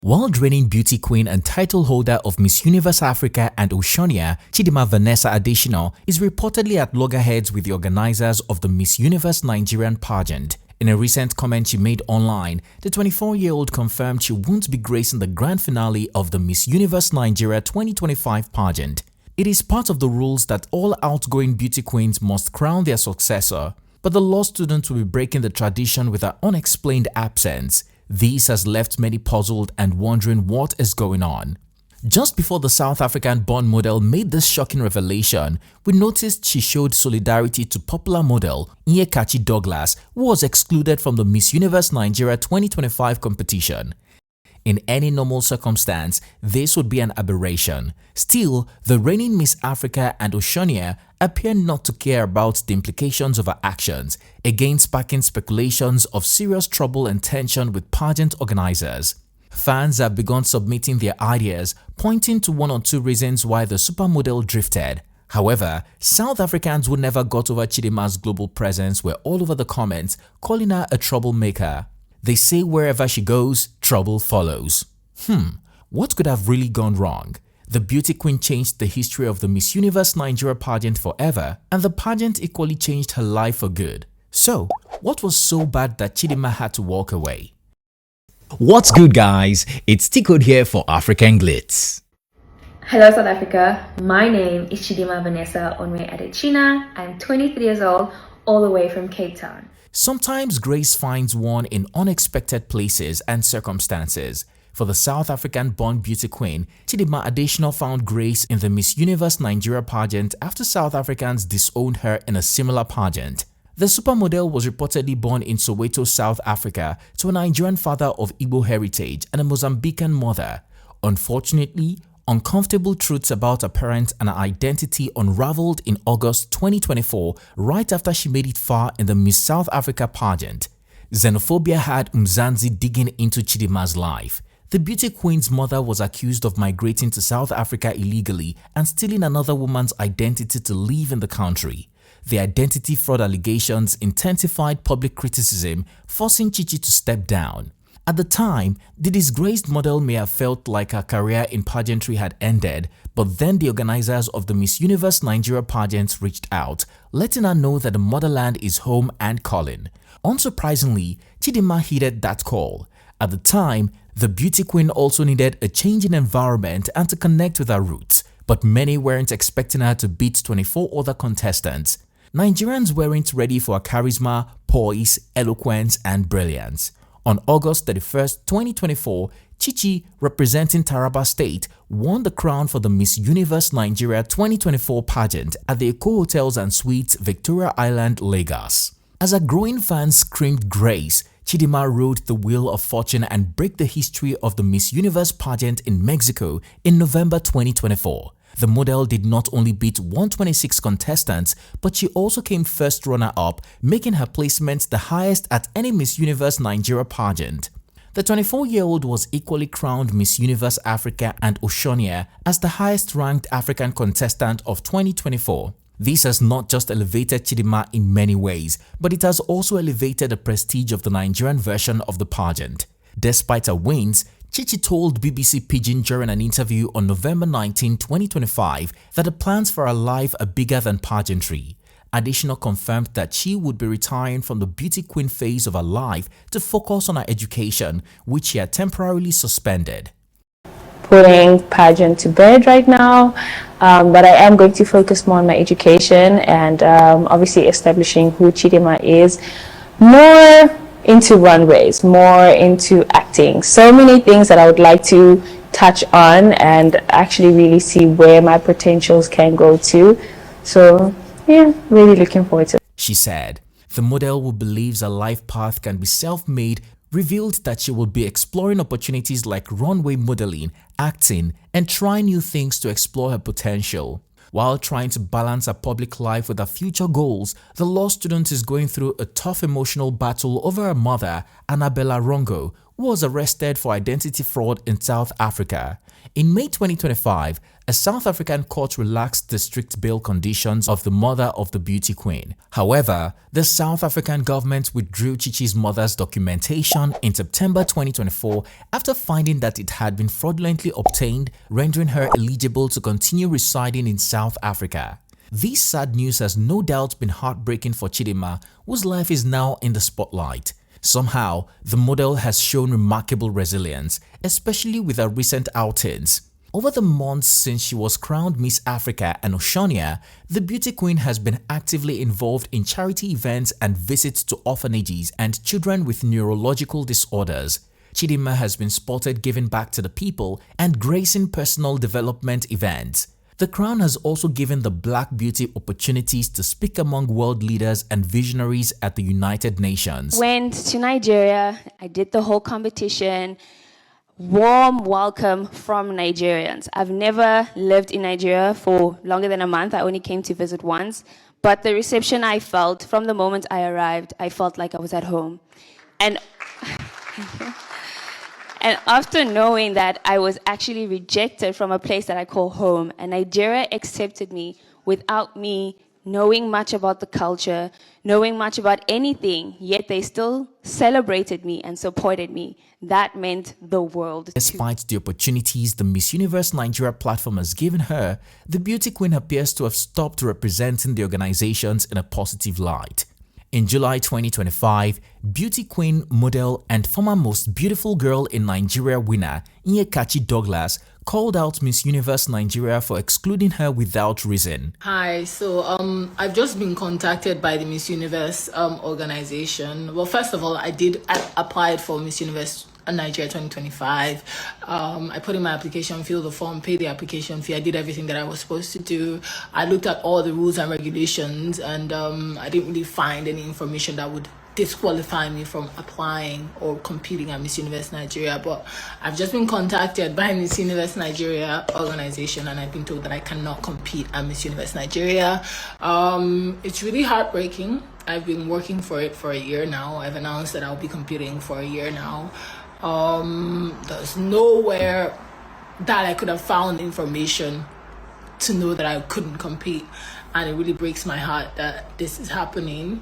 World reigning beauty queen and title holder of Miss Universe Africa and Oceania, Chidimma Vanessa Adetsina, is reportedly at loggerheads with the organizers of the Miss Universe Nigerian pageant. In a recent comment she made online, the 24-year-old confirmed she won't be gracing the grand finale of the Miss Universe Nigeria 2025 pageant. It is part of the rules that all outgoing beauty queens must crown their successor, but the law student will be breaking the tradition with her unexplained absence. This has left many puzzled and wondering what is going on. Just before the South African-born model made this shocking revelation, we noticed she showed solidarity to popular model Nyekachi Douglas, who was excluded from the Miss Universe Nigeria 2025 competition. In any normal circumstance, this would be an aberration. Still, the reigning Miss Africa and Oceania appear not to care about the implications of her actions, again sparking speculations of serious trouble and tension with pageant organizers. Fans have begun submitting their ideas, pointing to one or two reasons why the supermodel drifted. However, South Africans who never got over Chidimma's global presence were all over the comments, calling her a troublemaker. They say wherever she goes, trouble follows. What could have really gone wrong? The beauty queen changed the history of the Miss Universe Nigeria pageant forever, and the pageant equally changed her life for good. So, what was so bad that Chidimma had to walk away? What's good, guys? It's Tickled here for African Glitz. Hello South Africa, my name is Chidimma Vanessa Adetsina. I'm 23 years old, all the way from Cape Town. Sometimes grace finds one in unexpected places and circumstances. For the South African-born beauty queen, Chidimma Adetshina found grace in the Miss Universe Nigeria pageant after South Africans disowned her in a similar pageant. The supermodel was reportedly born in Soweto, South Africa, to a Nigerian father of Igbo heritage and a Mozambican mother. Unfortunately, uncomfortable truths about her parents and her identity unraveled in August 2024 right after she made it far in the Miss South Africa pageant. Xenophobia had Mzansi digging into Chidimma's life. The beauty queen's mother was accused of migrating to South Africa illegally and stealing another woman's identity to live in the country. The identity fraud allegations intensified public criticism, forcing Chichi to step down. At the time, the disgraced model may have felt like her career in pageantry had ended, but then the organizers of the Miss Universe Nigeria pageant reached out, letting her know that the motherland is home and calling. Unsurprisingly, Chidimma heeded that call. At the time, the beauty queen also needed a change in environment and to connect with her roots, but many weren't expecting her to beat 24 other contestants. Nigerians weren't ready for her charisma, poise, eloquence, and brilliance. On August 31, 2024, Chichi, representing Taraba State, won the crown for the Miss Universe Nigeria 2024 pageant at the Eco Hotels and Suites, Victoria Island, Lagos. As her growing fans screamed grace, Chidimma rode the wheel of fortune and broke the history of the Miss Universe pageant in Mexico in November 2024. The model did not only beat 126 contestants, but she also came first runner-up, making her placement the highest at any Miss Universe Nigeria pageant. The 24-year-old was equally crowned Miss Universe Africa and Oceania as the highest-ranked African contestant of 2024. This has not just elevated Chidimma in many ways, but it has also elevated the prestige of the Nigerian version of the pageant. Despite her wins, Chichi told BBC Pidgin during an interview on November 19, 2025 that the plans for her life are bigger than pageantry. Adetshina confirmed that she would be retiring from the beauty queen phase of her life to focus on her education, which she had temporarily suspended. Putting pageant to bed right now, but I am going to focus more on my education and obviously establishing who Chidimma is, more into runways, more into acting. So many things that I would like to touch on and actually really see where my potentials can go to. So yeah, really looking forward to it. She said. The model, who believes her life path can be self-made, revealed that she will be exploring opportunities like runway modeling, acting, and trying new things to explore her potential. While trying to balance her public life with her future goals, the law student is going through a tough emotional battle over her mother, Annabella Rongo, who was arrested for identity fraud in South Africa. In May 2025, a South African court relaxed the strict bail conditions of the mother of the beauty queen. However, the South African government withdrew Chichi's mother's documentation in September 2024 after finding that it had been fraudulently obtained, rendering her eligible to continue residing in South Africa. This sad news has no doubt been heartbreaking for Chidimma, whose life is now in the spotlight. Somehow, the model has shown remarkable resilience, especially with her recent outings. Over the months since she was crowned Miss Africa and Oceania, the beauty queen has been actively involved in charity events and visits to orphanages and children with neurological disorders. Chidimma has been spotted giving back to the people and gracing personal development events. The crown has also given the Black beauty opportunities to speak among world leaders and visionaries at the United Nations. Went to Nigeria, I did the whole competition. Warm welcome from Nigerians. I've never lived in Nigeria for longer than a month. I only came to visit once. But the reception I felt from the moment I arrived, I felt like I was at home. And And after knowing that I was actually rejected from a place that I call home, and Nigeria accepted me without me knowing much about the culture, knowing much about anything, yet they still celebrated me and supported me. That meant the world. Despite the opportunities the Miss Universe Nigeria platform has given her, the beauty queen appears to have stopped representing the organizations in a positive light. In July 2025, beauty queen, model, and former most beautiful girl in Nigeria winner Nyekachi Douglas called out Miss Universe Nigeria for excluding her without reason. Hi, so I've just been contacted by the Miss Universe organization. Well, first of all, I applied for Miss Universe Nigeria 2025. I put in my application, filled the form, paid the application fee. I did everything that I was supposed to do. I looked at all the rules and regulations, and I didn't really find any information that would disqualify me from applying or competing at Miss Universe Nigeria. But I've just been contacted by Miss Universe Nigeria organization, and I've been told that I cannot compete at Miss Universe Nigeria. It's really heartbreaking. I've been working for it for a year now. I've announced that I'll be competing for a year now. There's nowhere that I could have found information to know that I couldn't compete, and it really breaks my heart that this is happening.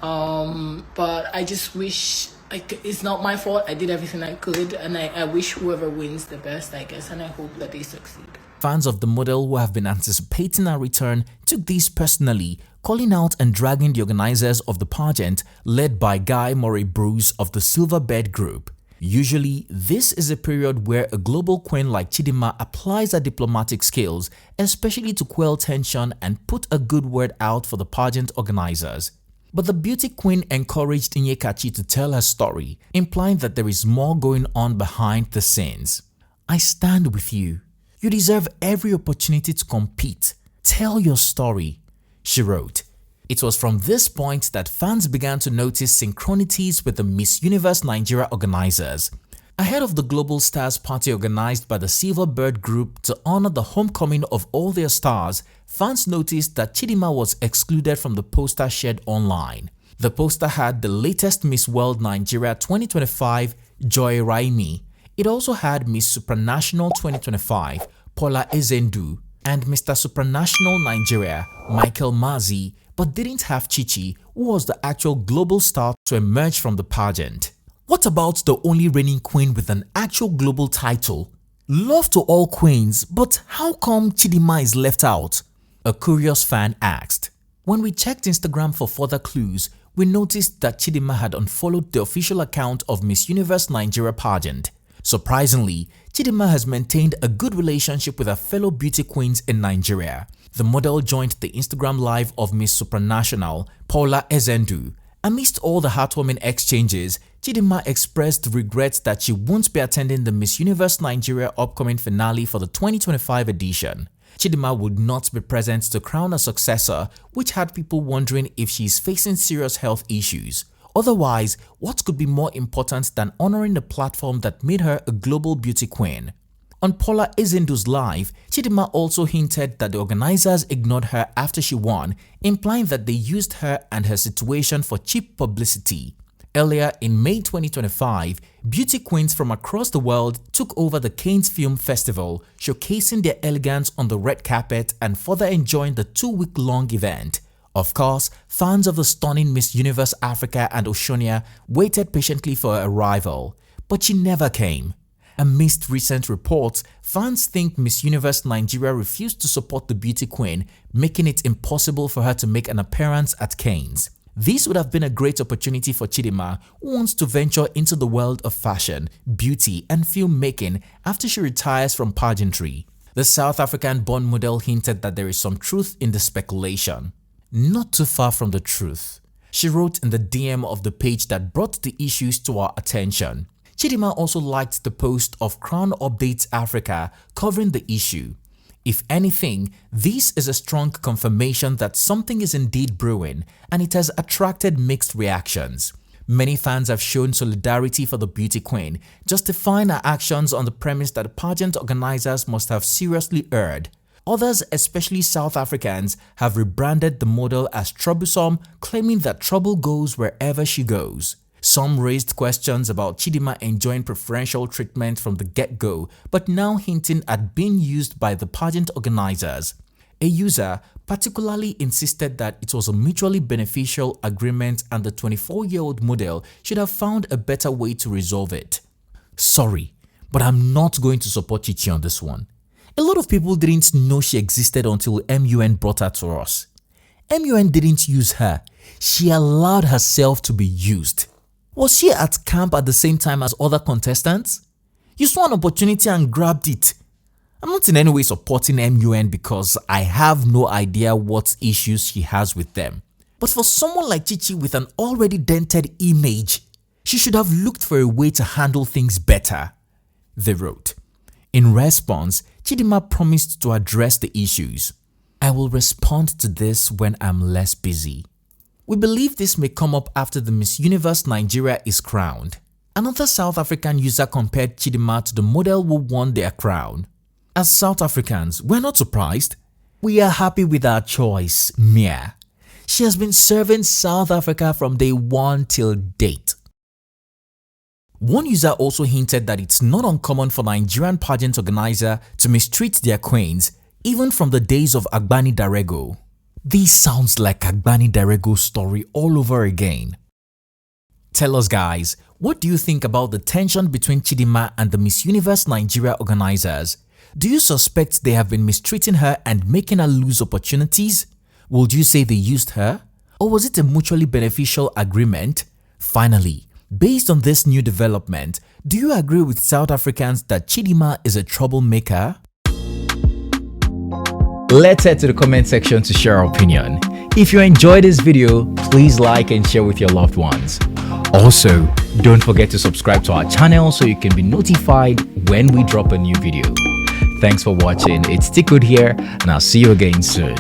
But I just wish, it's not my fault. I did everything I could, and I wish whoever wins the best, I guess, and I hope that they succeed. Fans of the model who have been anticipating her return took this personally, calling out and dragging the organizers of the pageant led by Guy Murray Bruce of the Silverbird Group. Usually, this is a period where a global queen like Chidimma applies her diplomatic skills, especially to quell tension and put a good word out for the pageant organizers. But the beauty queen encouraged Nyekachi to tell her story, implying that there is more going on behind the scenes. "I stand with you. You deserve every opportunity to compete. Tell your story," she wrote. It was from this point that fans began to notice synchronities with the Miss Universe Nigeria organizers. Ahead of the Global Stars party organized by the Silverbird Group to honor the homecoming of all their stars, fans noticed that Chidimma was excluded from the poster shared online. The poster had the latest Miss World Nigeria 2025, Joy Raimi. It also had Miss Supranational 2025, Paula Ezendu, and Mr. Supranational Nigeria, Michael Mazi, but didn't have Chichi, who was the actual global star to emerge from the pageant. What about the only reigning queen with an actual global title? Love to all queens, but how come Chidimma is left out? A curious fan asked. When we checked Instagram for further clues, we noticed that Chidimma had unfollowed the official account of Miss Universe Nigeria pageant. Surprisingly, Chidimma has maintained a good relationship with her fellow beauty queens in Nigeria. The model joined the Instagram live of Miss Supranational, Paula Ezendu. Amidst all the heartwarming exchanges, Chidimma expressed regret that she won't be attending the Miss Universe Nigeria upcoming finale for the 2025 edition. Chidimma would not be present to crown a successor, which had people wondering if she is facing serious health issues. Otherwise, what could be more important than honoring the platform that made her a global beauty queen? On Paula Ezendu's live, Chidimma also hinted that the organizers ignored her after she won, implying that they used her and her situation for cheap publicity. Earlier in May 2025, beauty queens from across the world took over the Cannes Film Festival, showcasing their elegance on the red carpet and further enjoying the 2-week-long event. Of course, fans of the stunning Miss Universe Africa and Oceania waited patiently for her arrival, but she never came. Amidst recent reports, fans think Miss Universe Nigeria refused to support the beauty queen, making it impossible for her to make an appearance at Cannes. This would have been a great opportunity for Chidimma, who wants to venture into the world of fashion, beauty and filmmaking after she retires from pageantry. The South African-born model hinted that there is some truth in the speculation. Not too far from the truth. She wrote in the DM of the page that brought the issues to our attention. Chidimma also liked the post of Crown Updates Africa covering the issue. If anything, this is a strong confirmation that something is indeed brewing, and it has attracted mixed reactions. Many fans have shown solidarity for the beauty queen, justifying her actions on the premise that the pageant organizers must have seriously erred. Others, especially South Africans, have rebranded the model as troublesome, claiming that trouble goes wherever she goes. Some raised questions about Chidimma enjoying preferential treatment from the get-go, but now hinting at being used by the pageant organizers. A user particularly insisted that it was a mutually beneficial agreement and the 24-year-old model should have found a better way to resolve it. Sorry, but I'm not going to support Chichi on this one. A lot of people didn't know she existed until MUN brought her to us. MUN didn't use her, she allowed herself to be used. Was she at camp at the same time as other contestants? You saw an opportunity and grabbed it. I'm not in any way supporting MUN because I have no idea what issues she has with them. But for someone like Chichi with an already dented image, she should have looked for a way to handle things better, they wrote. In response, Chidimma promised to address the issues. I will respond to this when I'm less busy. We believe this may come up after the Miss Universe Nigeria is crowned. Another South African user compared Chidimma to the model who won their crown. As South Africans, we're not surprised. We are happy with our choice, Mia. She has been serving South Africa from day one till date. One user also hinted that it's not uncommon for Nigerian pageant organizer to mistreat their queens, even from the days of Agbani Darego. This sounds like Agbani Darego's story all over again. Tell us guys, what do you think about the tension between Chidimma and the Miss Universe Nigeria organizers? Do you suspect they have been mistreating her and making her lose opportunities? Would you say they used her? Or was it a mutually beneficial agreement? Finally, based on this new development, do you agree with South Africans that Chidimma is a troublemaker? Let's head to the comment section to share our opinion. If you enjoyed this video, please like and share with your loved ones. Also, don't forget to subscribe to our channel so you can be notified when we drop a new video. Thanks for watching. It's Tikkud here, and I'll see you again soon.